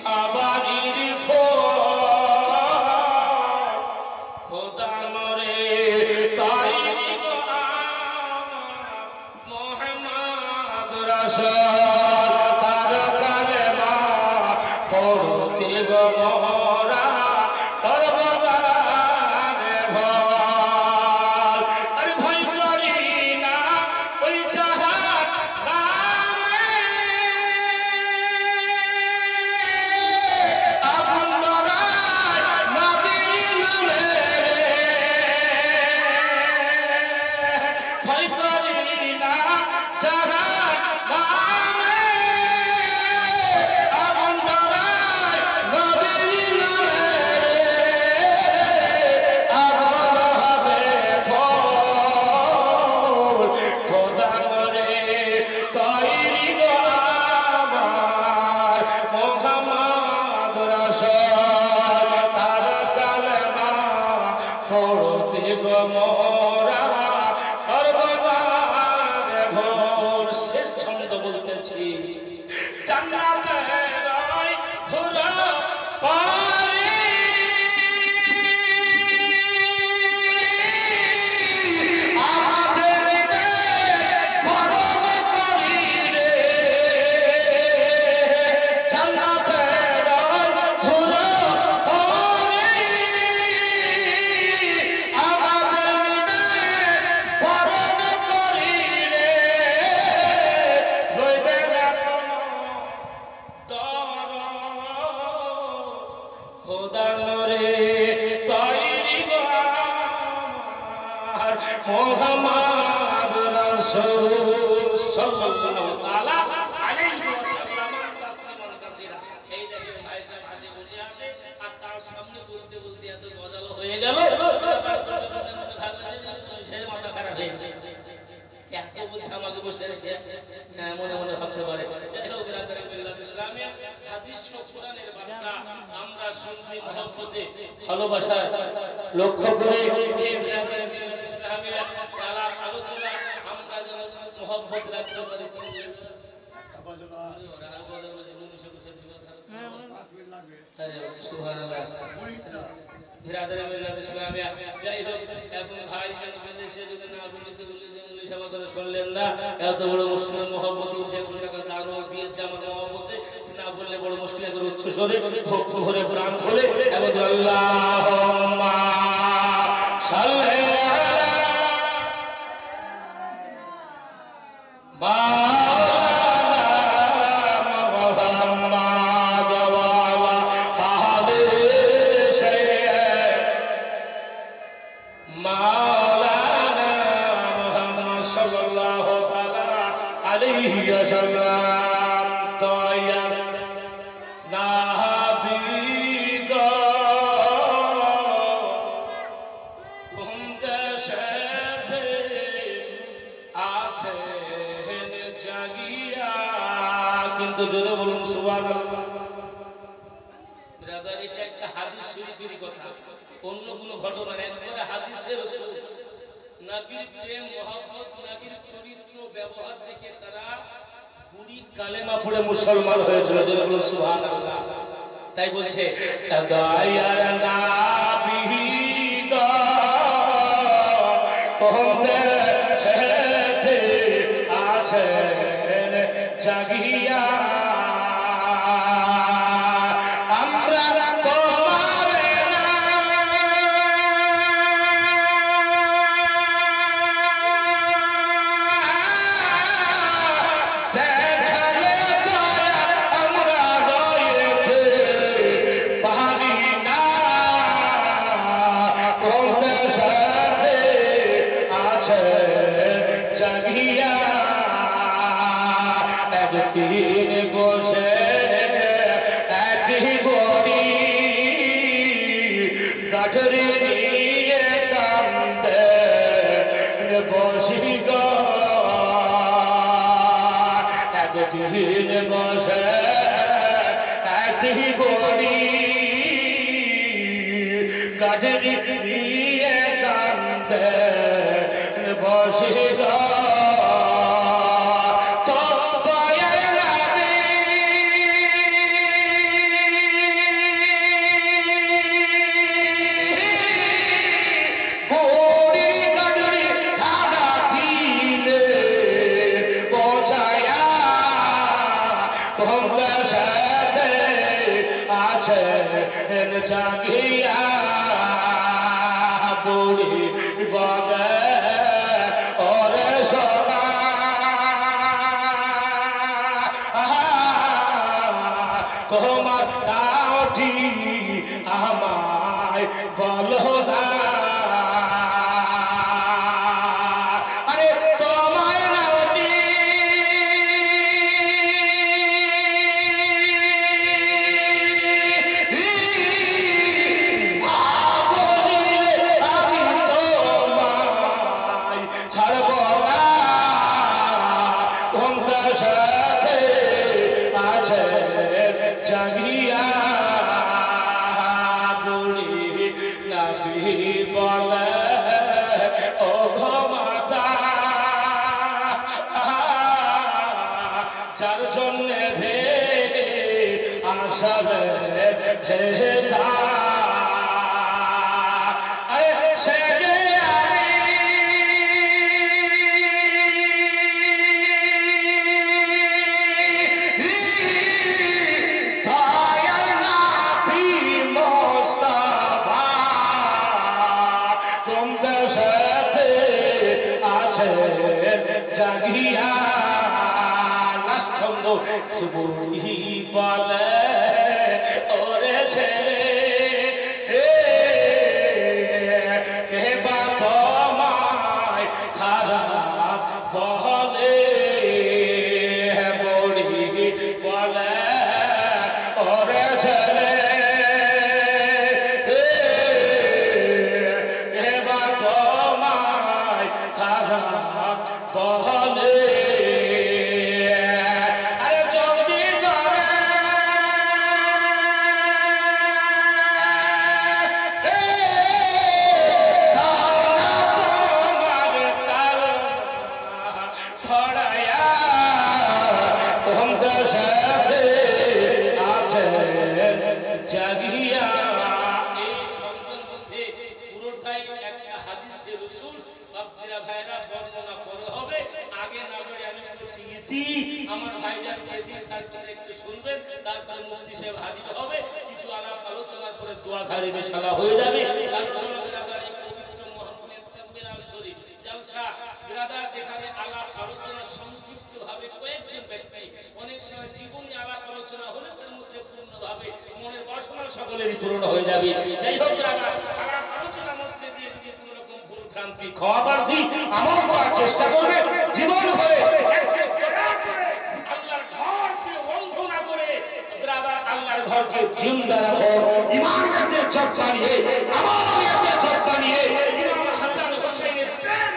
Abadi ধরতে গমরা সর্বদারে ভয় আর ভয় করি না ওই জাহান নামে আগুন ধরায় নবীর নামে ভয় করি না জাহান নামে আগুন ধরায় নবীর নামে আগুন হবে ফল খোদা করে তৈরি গো আমার মুহাম্মদ রাসূল তার কালেমা পড়তে গো মোরা সর্বদারে ভোর শেষ ছন্দ বলতেছি জান্নাতের রায় ঘোরা পারে আমাদের বরং করি রে জান্নাতের রায় ঘোরা পারে আমাদের বরং করি রে রইবে না কোনো দর খোদা নরে তৈরি গো আমার মুহাম্মদ রাসূল সাল্লাল্লাহু তাআলা আলাইহি ওয়াসাল্লাম তাসলিমান কাসীরা। এই দেখেন ভাই সাহেব হাজি বসে আছে আর তার সামনে বলতে বলতে এত গজালো হয়ে গেল সে মাথা খারাপ হয়ে গেছে এত বলছে আমাকে বসে রেখে মনে মনে ভাবতে পারে ইসলামিয়া হাদিস ও কোরআনের বার্তা আমরা শুনছি মহব্বতে ভালোবাসা লক্ষ্য করে ইসলামিয়া আলাপ আলোচনা আমরা যেন মহব্বত রাখতে পারি সুবহানাল্লাহ বিরাদরে মিল্লাত ইসলামিয়া যাই হোক এখন ভাই যেন বিদেশে যদি না বলিতে বলে যে মুলি সভা করে শুনলেন না এত বড় মুশকিল মহব্বত উঠে টাকা দানও দিয়েছে আমার মহব্বতে না বললে বড় মুশকিল করে উচ্চ স্বরে ভক্ত ভরে প্রাণ খোলে এবং আল্লাহুম্মা সাল্লি আলা কিন্তু জোরে বলুন সুবহানাল্লাহ। ব্রাদার এটা একটা হাদিস শরীফের কথা, অন্য কোনো ঘটনা না, একবারে হাদিসের রাসূল নবীর প্রেম মহব্বত নবীর চরিত্র ব্যবহার দেখে তারা বুড়ি কালেমা পড়ে মুসলমান হয়েছিল। জোরে বলুন সুবহানাল্লাহ। তাই বলছে দায়ার নবী দা তোমরা সাথে আছেন জাগিয়া আমরা তোমার না দেখালে আমরা রয়েছে পারি না তোমার সাথে আছে জাগিয়া একদিন বসে একই বড়ি গাঠরি নিয়ে কান্দে বসি গো একদিন বসে একই বড়ি গাঠরি নিয়ে কান্দে বসি গো আছে আছে জাগিয়া বুড়ি বলে ওরে সোনা তোমার নামটি আমায় বলো না আরে তোমায় নামটি আমি তোমায় ছাড়ব না কোনটা সাথে আছে জাগিয়া বুড়ি নাবি বলে ও মাতা যার জন্য ভে আসবে ভেতা আরে সে যে আমি দয়াল নবী মুস্তাফা তোমাদের সাথে আছে জাগিয়া লাস্ট ছন্দ বুড়ি বলে ওরে ছেলে কে বা তোমায় খারাপ বলে বুড়ি বলে ওরে ছেলে কে বা তোমায় খারাপ বলে আরে জলদি করে জাগিয়া এই ছন্দের মধ্যে পুরোটাই একটা হাদিসে রাসূল বাপজিরা ভাইরা বর্ণনা করে হবে আগে না বলে আমি বলছি ইতি আমার ভাইজানকে দিন তারপরে একটু শুনবেন তারপর মুফতি সাহেব হাজির হবে কিছু আলাপ আলোচনার পরে দোয়া খারে বিশালা হয়ে যাবে তারপর বিরাদার এই পবিত্র মহফিলের তাকবীর শরীফ জলসা বিরাদার যেখানে আলাপ আলোচনা সংক্ষিপ্ত ভাবে কয়েকজন ব্যক্তি অনেক সময় জীবনী আলাপ আলোচনা হলে তার মধ্যে পূর্ণভাবে মনের বাসনা সকলেরই পূরণ হয়ে যাবে যাই হোক বিরাদার আলাপ আলোচনার মধ্যে দিয়ে যদি কোনো রকম ভুল ভ্রান্তি ক্ষমা প্রার্থী আমল করার চেষ্টা করবে জীবন ভরে আল্লাহর ঘরকে বন্ধ না করে বিরাদার আল্লাহর ঘরকে জিন্দা রাখো ইমানিয়াতের চর্চা নিয়ে আমানিয়াতের চর্চা নিয়ে ইমাম হাসান হোসেনের প্রেম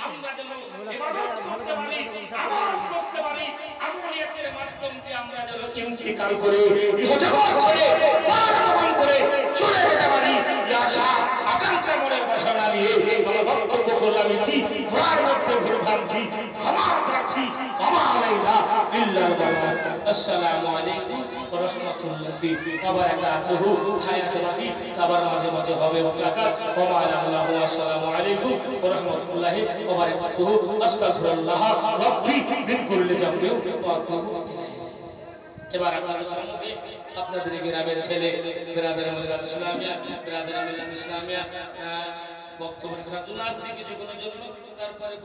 আমরা যেন ইবাদত করতে পারি আমল করতে পারি আমানিয়াতের মাধ্যম দিয়ে আমরা যেন ইন্তিকাল করে ইহজগৎ ছেড়ে পারগমন করে চলে যেতে পারি এই আশা আকাঙ্ক্ষা মনের বাসনা নিয়ে আমরা বক্তব্য করলাম ইতি পুরার মধ্যে ভুল ভ্রান্তি ক্ষমা প্রার্থী ক্ষমা আলাইনা ইল্লাল বালাগ আসসালামু আলাইকুম ওয়া রাহমাতুল্লাহি ওয়া বারাকাতুহু হায়াত বাকি আবার মাঝে মাঝে হবে মুলাকাত ওয়া আলাইকুম আসসালামু আলাইকুম ওয়া রাহমাতুল্লাহি ওয়া বারাকাতুহু আস্তাগফিরুল্লাহ রাব্বি মিন কুল্লি যামবি ওয়া আতুবু ইলাইহি এবার আপনাদের সম্মুখে আপনাদের গ্রামের ছেলে বিরাদার মিলাদ ইসলামিয়া বিরাদার মিলাদ ইসলামিয়া বক্তব্য রাখার জন্য আসছে কিছুক্ষণের জন্য তারপরে